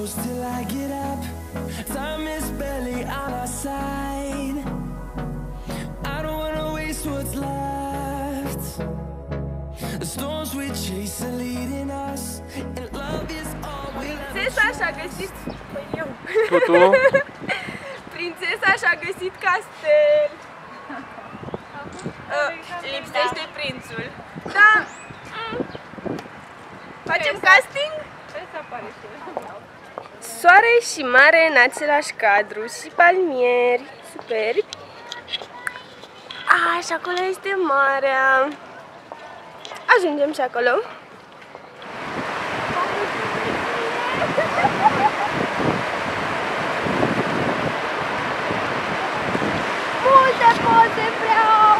close till I get up. Time is barely on our side. I don't wanna waste what's left. The storms we chase are leading us, and love is all we'll ever. Prințesa și-a găsit... Prințesa și-a găsit castel. Lipsește prințul. Da. Facem casting? Soare și mare în același cadru și palmieri superbi. Și acolo este marea. Ajungem și acolo. Multe poze vreau!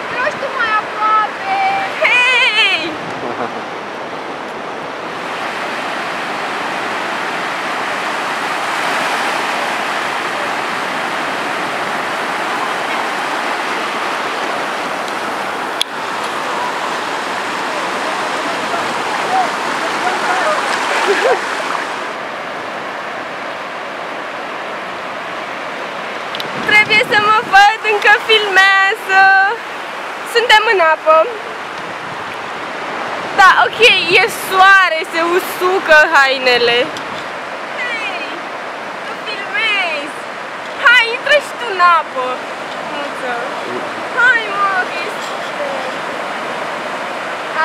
Vreau și tu mai aproape! Hei! Trebuie să mă văd, încă filmează. Suntem în apă. Da, ok, e soare, se usucă hainele. Hei, tu filmezi. Hai, intră și tu în apă. Hai, mă, că e super.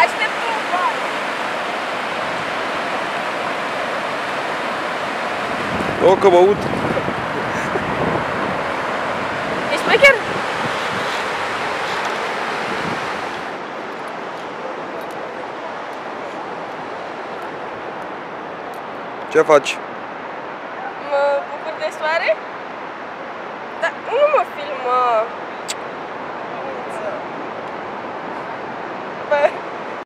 Aștept un bar. O, că mă ud. Ești șmecher? Ce faci? Mă bucur de soare? Dar nu mă filmă.